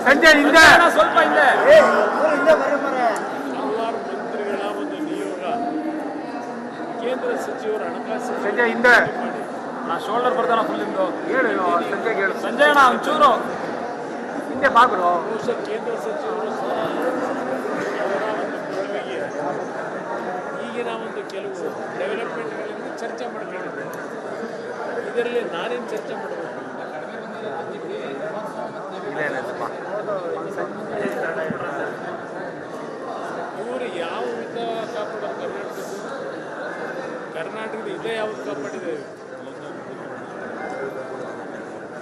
ಸಂಜೆ ಹಿಂದೆ ಸ್ವಲ್ಪ ಹಿಂದೆ ಹಲವಾರು ಮಂತ್ರಿಗಳ ಒಂದು ನಿಯೋಗ ಕೇಂದ್ರ ಸಚಿವರು ಹಣಕಾಸು ಸಂಜೆ ಹಿಂದೆ ಶೋಲ್ಡರ್ ಬರ್ತಾನ ಫುಲ್ ಇಂದು ಹೇಳು ಸಂಜೆಗೆ ಹೇಳು ಸಂಜೆ ಅಣ್ಣ ಒಂಚೂರು ಹಿಂದೆ ಬಾಗ್ರು ಬಹುಶಃ ಕೇಂದ್ರ ಸಚಿವರು ಸಹ ಅವರ ಒಂದು ಬೆಳವಣಿಗೆ ಈಗಿನ ಒಂದು ಕೆಲವು ಡೆವಲಪ್ಮೆಂಟ್ಗಳನ್ನು ಚರ್ಚೆ ಮಾಡ್ಕೊಂಡಿದ್ದಾರೆ. ಇದರಲ್ಲಿ ನಾನೇನು ಚರ್ಚೆ ಮಾಡಬೇಕು? ಇವರು ಯಾವ ಹಿತ ಕಾಪಾಡೋದು? ಕರ್ನಾಟಕದ ಹಿತ ಯಾವುದು ಕಾಪಾಡಿದ್ದಾರೆ?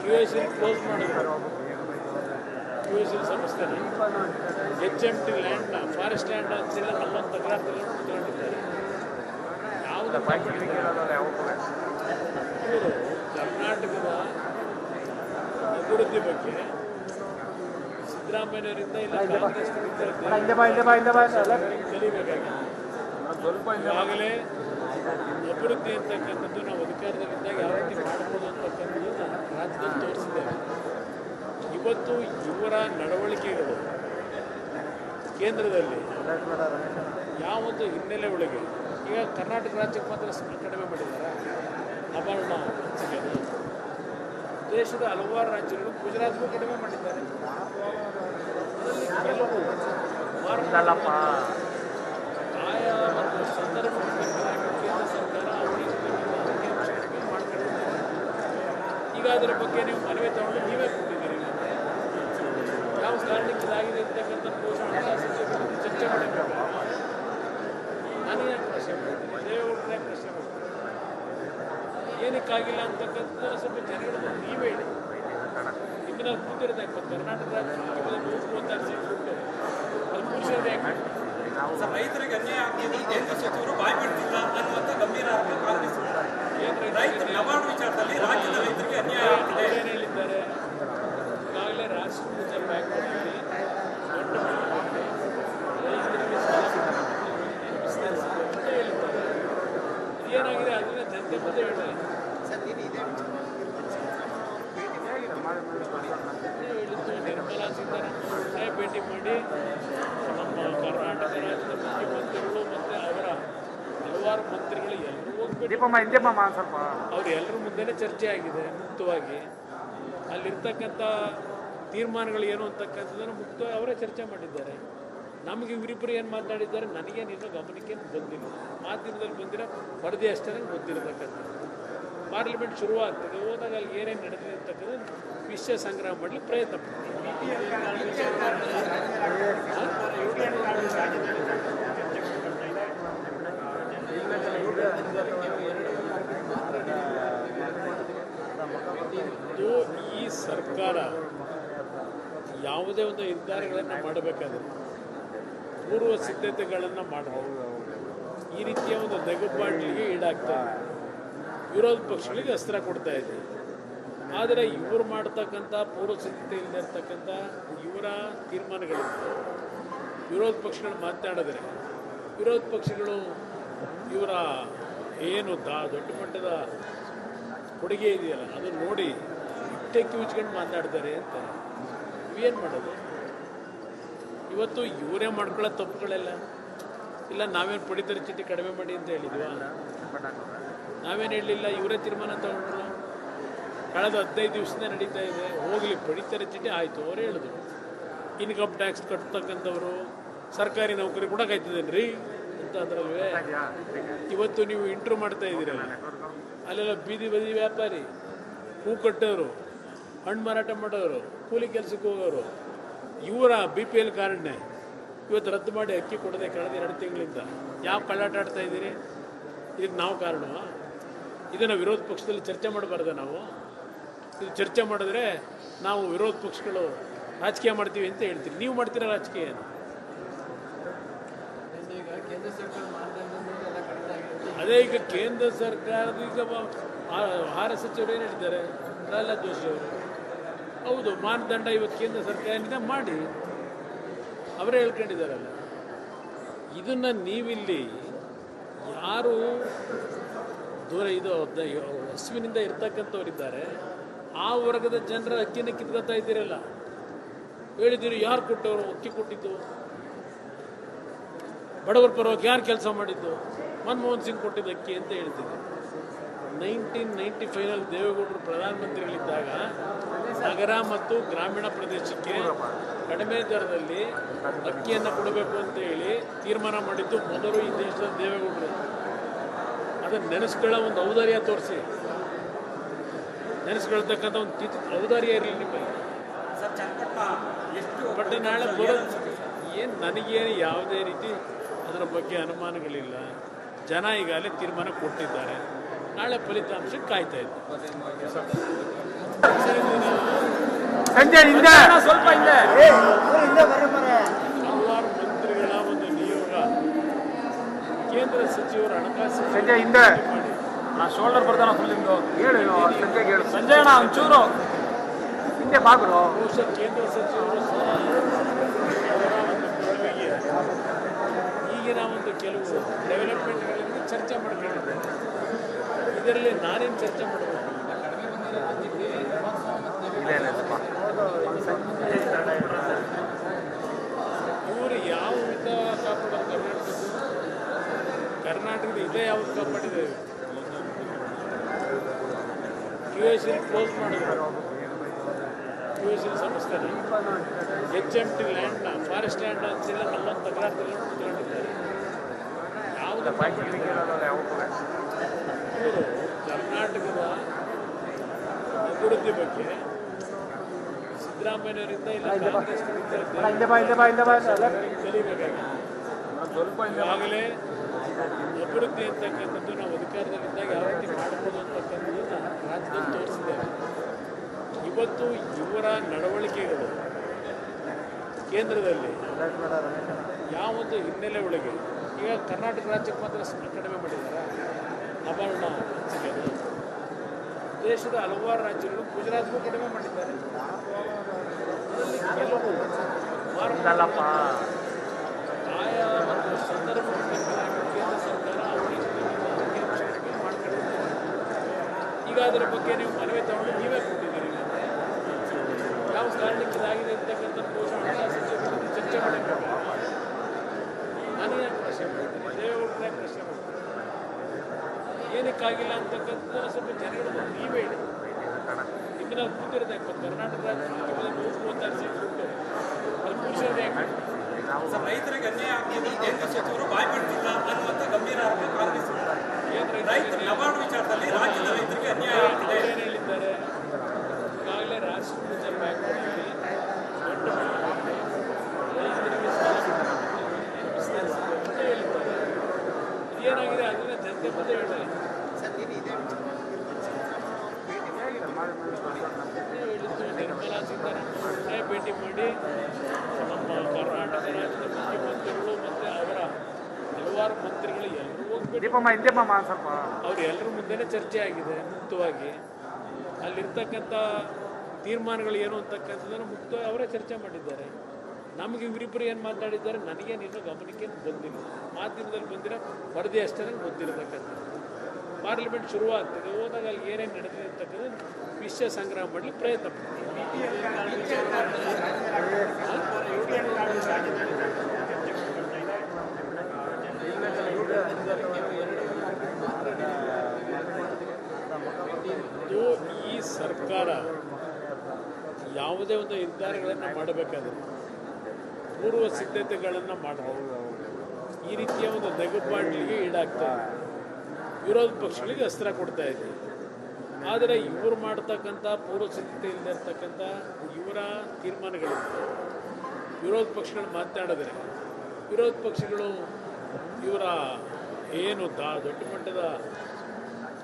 QSL ಕ್ಲೋಸ್ ಮಾಡಿದ್ರು. QSL ಸಂಸ್ಥೆನ HMT ಲ್ಯಾಂಡ್ನ ಫಾರೆಸ್ಟ್ ಲ್ಯಾಂಡ್ ಅಂತೆಲ್ಲ ನಮ್ಮನ್ನು ತಕರಾರು ತಗೊಂಡಿದ್ದಾರೆ. ಯಾವುದು ಇವರು ಕರ್ನಾಟಕದ ಅಭಿವೃದ್ಧಿ ಬಗ್ಗೆ ಸಿದ್ದರಾಮಯ್ಯವರಿಂದ ಇಲ್ಲ ಕಾಂಗ್ರೆಸ್ನಿಂದ ಕಲಿಬೇಕಾಗಿದೆ. ಈಗಾಗಲೇ ಅಭಿವೃದ್ಧಿ ಅಂತಕ್ಕಂಥದ್ದು ನಾವು ಅಧಿಕಾರದಲ್ಲಿದ್ದಾಗ ಯಾವ ರೀತಿ ಮಾಡ್ಬೋದು ಅಂತಕ್ಕಂಥದ್ದನ್ನು ರಾಜ್ಯದಲ್ಲಿ ತೋರಿಸಿದ್ದೇವೆ. ಇವತ್ತು ಇವರ ನಡವಳಿಕೆಗಳು ಕೇಂದ್ರದಲ್ಲಿ ಯಾವೊಂದು ಹಿನ್ನೆಲೆ ಒಳಗೆ ಈಗ ಕರ್ನಾಟಕ ರಾಜ್ಯಕ್ಕೆ ಮಾತ್ರ ಕಡಿಮೆ ಮಾಡಿದ್ದಾರೆ. ಹವಾಮಾನ ದೇಶದ ಹಲವಾರು ರಾಜ್ಯಗಳು ಗುಜರಾತ್ಗೂ ಕಡಿಮೆ ಮಾಡಿದ್ದಾರೆ. ಅದರಲ್ಲಿ ಕೆಲವು ಆಯಾ ಮತ್ತು ಸಂದರ್ಭಕ್ಕೆ ಕೇಂದ್ರ ಸರ್ಕಾರ ಅವರಿಗೆ ಮಾಡ್ಕೊಂಡಿದ್ದಾರೆ. ಈಗ ಅದರ ಬಗ್ಗೆ ನೀವು ಮನವಿ ತಗೊಂಡು ನೀವೇ ಕೊಟ್ಟಿದ್ದೀರಿ. ಯಾವ ಕಾರಣಕ್ಕೆ ಇದಾಗಿದೆ ಅಂತಕ್ಕಂಥ ಚರ್ಚೆ ಮಾಡಬೇಕು. ನಾನೇ ಪ್ರಶ್ನೆ ಮಾಡ್ತೀನಿ, ದೇವೇಗೌಡರೇ ಪ್ರಶ್ನೆ ಮಾಡ್ತೀನಿ, ಏನಕ್ಕಾಗಿಲ್ಲ ಅಂತಕ್ಕಂಥ ಸ್ವಲ್ಪ ಜನಗಳು ನೀವೇ ಹೇಳಿ. ನಿಮ್ಮನ್ನ ಕೂತಿರೋದು ಯಾಕೆ? ಕರ್ನಾಟಕ ರಾಜ್ಯ 136 ಸೀಟ್ ಕೊಟ್ಟು ಅದು ಪುರುಷರದೇ ಯಾಕೆ? ರೈತರಿಗೆ ಅನ್ಯಾಯ ಆಗ್ತಿದ್ರು ಕೇಂದ್ರ ಸಚಿವರು ಬಾಯ್ ಬಿಡ್ತಿಲ್ಲ ಅನ್ನುವಂಥ ಗಂಭೀರ ಆರೋಪ ಕಾಂಗ್ರೆಸ್. ರೈತರ ನವಾರ್ಡ್ ವಿಚಾರದಲ್ಲಿ ರಾಜ್ಯದ ರೈತರಿಗೆ ಅನ್ಯಾಯ ಆಗ್ತಿದೆ. ಏನು ಹೇಳಿದ್ದಾರೆ? ಈಗಾಗಲೇ ರಾಷ್ಟ್ರೀಯ ಬ್ಯಾಂಕ್ಗಳಲ್ಲಿ ದೊಡ್ಡ ರೈತರಿಗೆ ಸಾಲ ಅಂತ ಹೇಳಿದ್ದಾರೆ. ಏನಾಗಿದೆ ಅದನ್ನ ಜನತೆ ಮುಂದೆ ಹೇಳಿ. ಹೇಳಿದ್ದು ನಿರ್ಮಲಾ ಸೀತಾರಾಮನ್ ಭೇಟಿ ಮಾಡಿ ನಮ್ಮ ಕರ್ನಾಟಕ ರಾಜ್ಯದ ಮುಖ್ಯಮಂತ್ರಿಗಳು ಮತ್ತು ಅವರ ಹಲವಾರು ಮಂತ್ರಿಗಳು ಎಲ್ಲರೂ ಹೋಗ್ಬಿಟ್ಟು ಸ್ವಲ್ಪ ಅವರು ಎಲ್ಲರ ಮುಂದೆನೇ ಚರ್ಚೆ ಆಗಿದೆ ಮುಕ್ತವಾಗಿ. ಅಲ್ಲಿರ್ತಕ್ಕಂಥ ತೀರ್ಮಾನಗಳು ಏನು ಅಂತಕ್ಕಂಥದ್ದನ್ನು ಮುಕ್ತವಾಗಿ ಅವರೇ ಚರ್ಚೆ ಮಾಡಿದ್ದಾರೆ. ನಮಗೆ ಇವರಿಬ್ಬರು ಏನು ಮಾತಾಡಿದ್ದಾರೆ ನನಗೇನು ಇನ್ನೂ ಗಮನಕ್ಕೆ ಬಂದಿಲ್ಲ. ಮಾಧ್ಯಮದಲ್ಲಿ ಬಂದಿರೋ ವರದಿ ಅಷ್ಟೇ ನನಗೆ ಗೊತ್ತಿರತಕ್ಕಂಥದ್ದು. ಪಾರ್ಲಿಮೆಂಟ್ ಶುರುವಾಗ್ತದೆ, ಹೋದಾಗ ಅಲ್ಲಿ ಏನೇನು ನಡೆದಿದೆ ಅಂತಕ್ಕಂಥ ವಿಷಯ ಸಂಗ್ರಹ ಮಾಡಲಿ ಪ್ರಯತ್ನ ಪಡ್ತೀವಿ. ಈ ಸರ್ಕಾರ ಯಾವುದೇ ಒಂದು ನಿರ್ಧಾರಗಳನ್ನು ಮಾಡಬೇಕಾದ್ರೆ ಪೂರ್ವ ಸಿದ್ಧತೆಗಳನ್ನು ಮಾಡಬಹುದು. ಈ ರೀತಿಯ ಒಂದು ನೆಗುಪಾಟ್ಲಿಗೆ ಈಡಾಗ್ತಾ ಇದೆ. ವಿರೋಧ ಪಕ್ಷಗಳಿಗೆ ಅಸ್ತ್ರ ಕೊಡ್ತಾ ಇದೆ. ಆದರೆ ಇವರು ಮಾಡ್ತಕ್ಕಂಥ ಪೂರ್ವ ಸಿದ್ಧತೆ ಇಲ್ಲದಿರ್ತಕ್ಕಂಥ ಇವರ ತೀರ್ಮಾನಗಳಿಂದ ವಿರೋಧ ಪಕ್ಷಗಳು ಮಾತನಾಡಿದರೆ ವಿರೋಧ ಪಕ್ಷಗಳು ಇವರ ಏನು ದೊಡ್ಡ ಮಟ್ಟದ ಕೊಡುಗೆ ಇದೆಯಲ್ಲ ಅದನ್ನು ನೋಡಿ ಇಟ್ಟಕ್ಕೆ ಉಚ್ಕೊಂಡು ಮಾತಾಡ್ತಾರೆ ಅಂತ. ಇವೇನು ಮಾಡೋದು? ಇವತ್ತು ಇವರೇ ಮಾಡ್ಕೊಳ್ಳೋ ತಪ್ಪುಗಳೆಲ್ಲ ಇಲ್ಲ. ನಾವೇನು ಪಡಿತರ ಚೀಟಿ ಕಡಿಮೆ ಮಾಡಿ ಅಂತ ಹೇಳಿದ್ವಾ? ನಾವೇನು ಹೇಳಲಿಲ್ಲ. ಇವರೇ ತೀರ್ಮಾನ ತಗೊಂಡ್ರಲ್ಲ. ಕಳೆದ 15 ದಿವಸದಿಂದ ನಡೀತಾ ಇದೆ. ಹೋಗಲಿ, ಪಡಿತರ ಚೀಟಿ ಆಯಿತು, ಅವರೇ ಹೇಳಿದ್ರು. ಇನ್ಕಮ್ ಟ್ಯಾಕ್ಸ್ ಕಟ್ತಕ್ಕಂಥವ್ರು ಸರ್ಕಾರಿ ನೌಕರಿ ಕೂಡ ಕಾಯ್ತಿದ್ದೇನೆ ಅಂತ ಅಂದ್ರಲ್ವೇ. ಇವತ್ತು ನೀವು ಇಂಟ್ರ್ಯೂ ಮಾಡ್ತಾ ಇದ್ದೀರಲ್ಲ, ಅಲ್ಲೆಲ್ಲ ಬೀದಿ ಬದಿ ವ್ಯಾಪಾರಿ, ಹೂ ಕಟ್ಟೋರು, ಹಣ್ಣು ಮಾರಾಟ ಮಾಡೋರು, ಕೂಲಿ ಕೆಲಸಕ್ಕೆ ಹೋಗೋರು, ಇವರ BPL ಕಾರ್ಡ್ನೇ ಇವತ್ತು ರದ್ದು ಮಾಡಿ ಅಕ್ಕಿ ಕೊಡದೆ ಕಳೆದ 2 ತಿಂಗಳಿಂದ ಯಾವ ಕಳ್ಳಾಟ ಆಡ್ತಾ ಇದ್ದೀರಿ? ಇದಕ್ಕೆ ನಾವು ಕಾರಣವಾ? ಇದನ್ನು ವಿರೋಧ ಪಕ್ಷದಲ್ಲಿ ಚರ್ಚೆ ಮಾಡಬಾರ್ದ? ನಾವು ಇದು ಚರ್ಚೆ ಮಾಡಿದ್ರೆ ನಾವು ವಿರೋಧ ಪಕ್ಷಗಳು ರಾಜಕೀಯ ಮಾಡ್ತೀವಿ ಅಂತ ಹೇಳ್ತೀರಿ. ನೀವು ಮಾಡ್ತೀರಾ ರಾಜಕೀಯ? ಅದೇ ಈಗ ಕೇಂದ್ರ ಸರ್ಕಾರದ ಈಗ ಆಹಾರ ಸಚಿವರು ಏನು ಹೇಳಿದ್ದಾರೆ? ಪ್ರಹ್ಲಾದ್ ಜೋಶಿ ಅವರು ಹೌದು, ಮಾನದಂಡ ಇವತ್ತು ಕೇಂದ್ರ ಸರ್ಕಾರದಿಂದ ಮಾಡಿ ಅವರೇ ಹೇಳ್ಕೊಂಡಿದ್ದಾರಲ್ಲ. ಇದನ್ನು ನೀವಿಲ್ಲಿ ಯಾರು ದೂರ ಇದು ಹಸುವಿನಿಂದ ಇರ್ತಕ್ಕಂಥವರಿದ್ದಾರೆ ಆ ವರ್ಗದ ಜನರ ಅಕ್ಕಿನ ಕಿತ್ಕೊತಾ ಇದ್ದೀರಲ್ಲ. ಹೇಳಿದ್ದೀರಿ. ಯಾರು ಕೊಟ್ಟವರು? ಅಕ್ಕಿ ಕೊಟ್ಟಿದ್ದು ಬಡವರ ಪರವಾಗಿ ಯಾರು ಕೆಲಸ ಮಾಡಿದ್ದು? ಮನಮೋಹನ್ ಸಿಂಗ್ ಕೊಟ್ಟಿದ್ದು ಅಕ್ಕಿ ಅಂತ ಹೇಳ್ತೀನಿ. 1995ನಲ್ಲಿ ದೇವೇಗೌಡರು ಪ್ರಧಾನಮಂತ್ರಿಗಳಿದ್ದಾಗ ನಗರ ಮತ್ತು ಗ್ರಾಮೀಣ ಪ್ರದೇಶಕ್ಕೆ ಕಡಿಮೆ ದರದಲ್ಲಿ ಅಕ್ಕಿಯನ್ನು ಕೊಡಬೇಕು ಅಂತ ಹೇಳಿ ತೀರ್ಮಾನ ಮಾಡಿದ್ದು ಮೊದಲು ಈ ದೇಶದ ದೇವೇಗೌಡರು. ಅದನ್ನು ನೆನೆಸ್ಕೊಳ್ಳೋ ಒಂದು ಔದಾರ್ಯ ತೋರಿಸಿ, ನೆನೆಸ್ಕೊಳ್ತಕ್ಕಂಥ ಒಂದು ಔದಾರ್ಯ ಇರಲಿ ನಿಮ್ಮಲ್ಲಿ. ಬಟ್ ನಾಳೆ ಬರೋದು ಏನು, ನನಗೇನು ಯಾವುದೇ ರೀತಿ ಅದರ ಬಗ್ಗೆ ಅನುಮಾನಗಳಿಲ್ಲ. ಜನ ಈಗಾಗಲೇ ತೀರ್ಮಾನ ಕೊಟ್ಟಿದ್ದಾರೆ. ನಾಳೆ ಫಲಿತಾಂಶಕ್ಕೆ ಕಾಯ್ತಾ ಇದ್ದೆ. ಸಂಜೆ ಹಿಂದೆ ಸ್ವಲ್ಪ ಹಿಂದೆ ಹಲವಾರು ಮಂತ್ರಿಗಳ ಒಂದು ನಿಯೋಗ ಕೇಂದ್ರ ಸಚಿವರು ಹಣಕಾಸು ಸಂಜೆ ಹಿಂದೆ ಮಾಡಿ ನಾ ಶೋಲ್ಡರ್ ಬರ್ತಾನ ಫುಲ್ಲಿಂದು. ಹೇಳು ಸಂಜೆಗೆ ಹೇಳು. ಸಂಜಯ್ ಅಣ್ಣ ಒಂಚೂರು ಹಿಂದೆ ಬಾಗ್ರು ಬಹುಶಃ ಕೇಂದ್ರ ಸಚಿವರು ಸಹ ಅವರ ಒಂದು ಬೆಳವಣಿಗೆ ಈಗಿನ ಒಂದು ಕೆಲವು ಡೆವಲಪ್ಮೆಂಟ್ಗಳಲ್ಲಿ ಚರ್ಚೆ ಮಾಡ್ಕೊಂಡಿದ್ದಾರೆ. ಇದರಲ್ಲಿ ನಾನೇನು ಚರ್ಚೆ ಮಾಡಬೇಕು? ಇವರು ಯಾವ ವಿಧ ಕಾಪಾಡೋದು? ಕರ್ನಾಟಕದ ಇದೇ ಯಾವ್ದು ಕಾಪಾಡಿದ್ದೇವೆ? QSL ಕ್ಲೋಸ್ ಮಾಡಿದ್ರು. QSL ಸಂಸ್ಥೆನ HMT ಲ್ಯಾಂಡ್ನ ಫಾರೆಸ್ಟ್ ಲ್ಯಾಂಡ್ ಅಂತಿಲ್ಲ, ನಮ್ಮನ್ನು ತಕರಾರು ತಗೊಂಡಿದ್ದಾರೆ. ಯಾವುದು ಇವರು ಕರ್ನಾಟಕದ ಅಭಿವೃದ್ಧಿ ಬಗ್ಗೆ ಸಿದ್ದರಾಮಯ್ಯವರಿಂದ ಇಲ್ಲ ಕಲಿಬೇಕಾಗಿದೆ. ಈಗಾಗಲೇ ಅಭಿವೃದ್ಧಿ ಅಂತಕ್ಕಂಥದ್ದು ನಾವು ಅಧಿಕಾರದಲ್ಲಿದ್ದಾಗ ಯಾವ ರೀತಿ ಮಾಡ್ಬೋದು ಅಂತಕ್ಕಂಥದ್ದನ್ನು ರಾಜ್ಯದಲ್ಲಿ ತೋರಿಸಿದ್ದೇವೆ. ಇವತ್ತು ಇವರ ನಡವಳಿಕೆಗಳು ಕೇಂದ್ರದಲ್ಲಿ ಯಾವೊಂದು ಹಿನ್ನೆಲೆ ಒಳಗೆ ಈಗ ಕರ್ನಾಟಕ ರಾಜ್ಯಕ್ಕೆ ಮಾತ್ರ ಕಡಿಮೆ ಮಾಡಿದ್ದಾರೆ ಆಭರಣ ಹಂಚಿಕೆಯನ್ನು. ದೇಶದ ಹಲವಾರು ರಾಜ್ಯಗಳು, ಗುಜರಾತ್ಗೂ ಕಡಿಮೆ ಮಾಡಿದ್ದಾರೆ. ಅದರಲ್ಲಿ ಕೆಲವು ಅಲ್ಲಪ್ಪ ಆಯಾ ಒಂದು ಸಂದರ್ಭಕ್ಕೆ ಕೇಂದ್ರ ಸರ್ಕಾರ ಅವರಿಗೆ ಮಾಡ್ಕೊಂಡಿದ್ದಾರೆ. ಈಗ ಅದರ ಬಗ್ಗೆ ನೀವು ಮನವಿ ತಗೊಂಡು ನೀವೇ ಕೊಟ್ಟಿದ್ದೀರಿ. ಯಾವ ಕಾರಣಕ್ಕೆ ಇದಾಗಿದೆ ಅಂತಕ್ಕಂಥ ಹಣಕಾಸು ಚರ್ಚೆ ಮಾಡಬೇಕು. ನಾನೇ ಪ್ರಶ್ನೆ ಮಾಡ್ತೀನಿ, ದೇವೇಗೌಡರೇ ಪ್ರಶ್ನೆ ಮಾಡ್ತೀನಿ. ಏನಕ್ಕಾಗಿಲ್ಲ ಅಂತಕ್ಕಂಥದ್ದನ್ನು ಸ್ವಲ್ಪ ಜನಗಳು ನೀವೇ ಹೇಳಿ. ಈಗ ನಾವು ಕೂತಿರೋದು ಯಾಕೆ ಕರ್ನಾಟಕ ರಾಜ್ಯ 136 ಸೀಟ್ ಕೊಟ್ಟು ಅದು ಕೂರಿಸೋದು ಯಾಕೆ? ಸರ್, ರೈತರಿಗೆ ಅನ್ಯಾಯ ಆಗ್ತಿದೆ, ಕೇಂದ್ರ ಸಚಿವರು ಬಾಯ್ಬಿಡ್ತಿಲ್ಲ ಅನ್ನುವಂಥ ಗಂಭೀರ ಆರೋಪ ಕಾಂಗ್ರೆಸ್. ರೈತರ ನಬಾರ್ಡ್ ವಿಚಾರದಲ್ಲಿ ರಾಜ್ಯದ ರೈತರಿಗೆ ಅನ್ಯಾಯ ಆಗ್ತಿದೆ. ಏನು ಹೇಳಿದ್ದಾರೆ? ಈಗಾಗಲೇ ರಾಷ್ಟ್ರೀಯ ರಿಸರ್ವ್ ಬ್ಯಾಂಕ್ನಲ್ಲಿ ದೊಡ್ಡ ರೈತರಿಗೆ ಸಾಲ ವಿಸ್ತರಿಸಿದೆ ಅಂತ ಹೇಳಿದ್ದಾರೆ. ಏನಾಗಿದೆ ಅದನ್ನ ಜನತೆ ಮುಂದೆ ಹೇಳಿ. ನಿರ್ಮಲಾ ಸೀತಾರಾಮನ್ ಭೇಟಿ ಮಾಡಿ ನಮ್ಮ ಕರ್ನಾಟಕ ರಾಜ್ಯದ ಮುಖ್ಯಮಂತ್ರಿಗಳು ಮತ್ತು ಅವರ ಹಲವಾರು ಮಂತ್ರಿಗಳು ಎಲ್ಲರೂ ಹೋಗ್ಬೇಕು. ದೀಪಮ್ಮ ಹಿಂದೆ ಮಾಮ ಸ್ವಲ್ಪ ಅವ್ರು ಎಲ್ಲರ ಮುಂದೆನೇ ಚರ್ಚೆ ಆಗಿದೆ ಮುಕ್ತವಾಗಿ. ಅಲ್ಲಿರ್ತಕ್ಕಂಥ ತೀರ್ಮಾನಗಳು ಏನು ಅಂತಕ್ಕಂಥದ್ದನ್ನು ಮುಕ್ತವಾಗಿ ಅವರೇ ಚರ್ಚೆ ಮಾಡಿದ್ದಾರೆ. ನಮಗೆ ಇವರಿಬ್ಬರು ಏನು ಮಾತಾಡಿದ್ದಾರೆ ನನಗೇನು ಇನ್ನೂ ಗಮನಕ್ಕೆ ಬಂದಿಲ್ಲ. ಮಾಧ್ಯಮದಲ್ಲಿ ಬಂದಿರೋ ವರದಿ ಅಷ್ಟೇ ಗೊತ್ತಿರತಕ್ಕಂಥದ್ದು. ಪಾರ್ಲಿಮೆಂಟ್ ಶುರುವಾಗ್ತದೆ, ಹೋದಾಗ ಅಲ್ಲಿ ಏನೇನು ನಡೆದಿದೆ ಅಂತಕ್ಕಂಥ ವಿಷಯ ಸಂಗ್ರಹ ಮಾಡಲಿಕ್ಕೆ ಪ್ರಯತ್ನ ಮಾಡ್ತೀವಿ. ಈ ಸರ್ಕಾರ ಯಾವುದೇ ಒಂದು ನಿರ್ಧಾರಗಳನ್ನು ಮಾಡಬೇಕಾದ್ರೆ ಪೂರ್ವ ಸಿದ್ಧತೆಗಳನ್ನು ಮಾಡಬಹುದು. ಈ ರೀತಿಯ ಒಂದು ನೆಗಪಾಡ್ಲಿಗೆ ಈಡಾಗ್ತಾ ಇದೆ. ವಿರೋಧ ಪಕ್ಷಗಳಿಗೆ ಅಸ್ತ್ರ ಕೊಡ್ತಾ ಇದೆ. ಆದರೆ ಇವರು ಮಾಡ್ತಕ್ಕಂಥ ಪೂರ್ವ ಸಿದ್ಧತೆ ಇಲ್ಲದಿರ್ತಕ್ಕಂಥ ಇವರ ತೀರ್ಮಾನಗಳಿಂದ ವಿರೋಧ ಪಕ್ಷಗಳು ಮಾತನಾಡಿದರೆ ವಿರೋಧ ಪಕ್ಷಗಳು ಇವರ ಏನು ದೊಡ್ಡ ಮಟ್ಟದ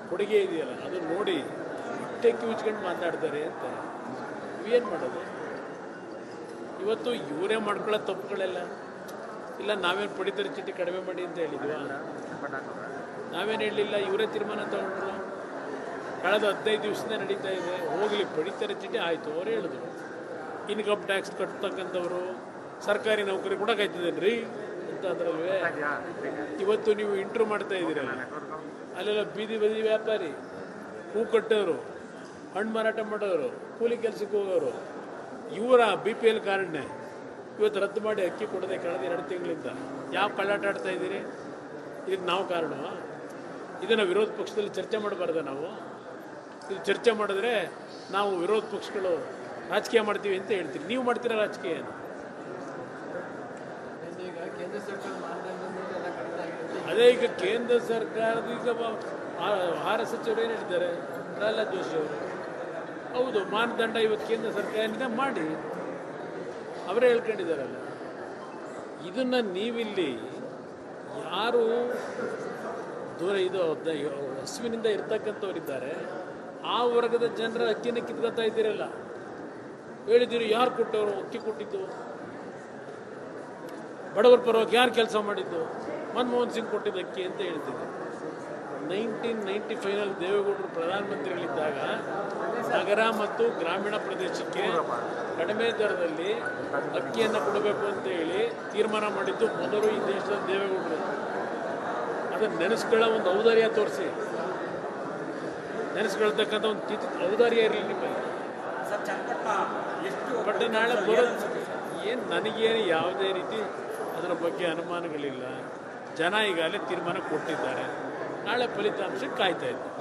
ಕೊಡುಗೆ ಇದೆಯಲ್ಲ ಅದನ್ನು ನೋಡಿ ಇಟ್ಟಕ್ಕೆ ಉಚ್ಕೊಂಡು ಮಾತಾಡ್ತಾರೆ ಅಂತ. ಏನು ಮಾಡೋದು? ಇವತ್ತು ಇವರೇ ಮಾಡ್ಕೊಳ್ಳೋ ತಪ್ಪುಗಳೆಲ್ಲ ಇಲ್ಲ. ನಾವೇನು ಪಡಿತರ ಚೀಟಿ ಕಡಿಮೆ ಮಾಡಿ ಅಂತ ಹೇಳಿದ್ವಾ? ನಾವೇನು ಹೇಳಲಿಲ್ಲ. ಇವರೇ ತೀರ್ಮಾನ ತಗೊಂಡ್ರು. ಕಳೆದ 15 ದಿವಸದಿಂದ ನಡೀತಾ ಇದೆ. ಹೋಗಲಿ, ಪಡಿತರ ಚೀಟಿ ಆಯಿತು, ಅವರೇ ಹೇಳಿದ್ರು. ಇನ್ಕಮ್ ಟ್ಯಾಕ್ಸ್ ಕಟ್ತಕ್ಕಂಥವ್ರು ಸರ್ಕಾರಿ ನೌಕರಿ ಕೂಡ ಕಾಯ್ತಿದ್ದೇನೆ ರೀ ಅಂತ ಅದರಲ್ವೇ. ಇವತ್ತು ನೀವು ಇಂಟ್ರೂ ಮಾಡ್ತಾ ಇದ್ದೀರಲ್ಲ, ಅಲ್ಲೆಲ್ಲ ಬೀದಿ ಬದಿ ವ್ಯಾಪಾರಿ, ಹೂ ಕಟ್ಟೋರು, ಹಣ್ಣು ಮಾರಾಟ ಮಾಡೋರು, ಕೂಲಿ ಕೆಲಸಕ್ಕೆ ಹೋಗೋರು ಇವರ BPL ಕಾರ್ಡ್ನೇ ಇವತ್ತು ರದ್ದು ಮಾಡಿ ಅಕ್ಕಿ ಕೊಡದೆ ಕಳೆದ 2 ತಿಂಗಳಿಂದ ಯಾವ ಕಳ್ಳಾಟ ಆಡ್ತಾ ಇದ್ದೀರಿ? ಇದಕ್ಕೆ ನಾವು ಕಾರಣವಾ? ಇದನ್ನು ವಿರೋಧ ಪಕ್ಷದಲ್ಲಿ ಚರ್ಚೆ ಮಾಡಬಾರ್ದ ನಾವು? ಇದು ಚರ್ಚೆ ಮಾಡಿದ್ರೆ ನಾವು ವಿರೋಧ ಪಕ್ಷಗಳು ರಾಜಕೀಯ ಮಾಡ್ತೀವಿ ಅಂತ ಹೇಳ್ತೀರಿ. ನೀವು ಮಾಡ್ತೀರಾ ರಾಜಕೀಯ? ಅದೇ ಈಗ ಕೇಂದ್ರ ಸರ್ಕಾರದ ಈಗ ಆಹಾರ ಸಚಿವರು ಏನು ಹೇಳ್ತಾರೆ? ಪ್ರಹ್ಲಾದ್ ಜೋಶಿ ಅವರು ಹೌದು ಮಾನದಂಡ ಇವತ್ತು ಕೇಂದ್ರ ಸರ್ಕಾರದಿಂದ ಮಾಡಿ ಅವರೇ ಹೇಳ್ಕೊಂಡಿದ್ದಾರಲ್ಲ. ಇದನ್ನು ನೀವಿಲ್ಲಿ ಯಾರು ದೂರ ಇದು ಹಸುವಿನಿಂದ ಇರ್ತಕ್ಕಂಥವ್ರಿದ್ದಾರೆ ಆ ವರ್ಗದ ಜನರ ಅಕ್ಕಿನ ಕಿತ್ಕೊತಾ ಇದ್ದೀರಲ್ಲ. ಹೇಳಿದ್ದೀರಿ ಯಾರು ಕೊಟ್ಟವರು ಅಕ್ಕಿ ಕೊಟ್ಟಿದ್ದು? ಬಡವರ ಪರವಾಗಿ ಯಾರು ಕೆಲಸ ಮಾಡಿದ್ದು? ಮನಮೋಹನ್ ಸಿಂಗ್ ಕೊಟ್ಟಿದ್ದ ಅಕ್ಕಿ ಅಂತ ಹೇಳ್ತೀವಿ. 1995 ದೇವೇಗೌಡರು ಪ್ರಧಾನಮಂತ್ರಿಗಳಿದ್ದಾಗ ನಗರ ಮತ್ತು ಗ್ರಾಮೀಣ ಪ್ರದೇಶಕ್ಕೆ ಕಡಿಮೆ ದರದಲ್ಲಿ ಅಕ್ಕಿಯನ್ನು ಕೊಡಬೇಕು ಅಂತ ಹೇಳಿ ತೀರ್ಮಾನ ಮಾಡಿದ್ದು ಮೊದಲು ಈ ದೇಶದ ದೇವೇಗೌಡರು. ಅದನ್ನು ನೆನೆಸ್ಕೊಳ್ಳೋ ಒಂದು ಔದಾರ್ಯ ತೋರಿಸಿ, ನೆನೆಸ್ಕೊಳ್ತಕ್ಕಂಥ ಒಂದು ಔದಾರ್ಯ ಇರಲಿ ನಿಮಗೆ. ಬಟ್ ನಾಳೆ ಬರೋದು ಏನು ನನಗೇನು ಯಾವುದೇ ರೀತಿ ಅದರ ಬಗ್ಗೆ ಅನುಮಾನಗಳಿಲ್ಲ. ಜನ ಈಗಾಗಲೇ ತೀರ್ಮಾನ ಕೊಟ್ಟಿದ್ದಾರೆ. ನಾಳೆ ಫಲಿತಾಂಶಕ್ಕೆ ಕಾಯ್ತಾ ಇದ್ದಾರೆ.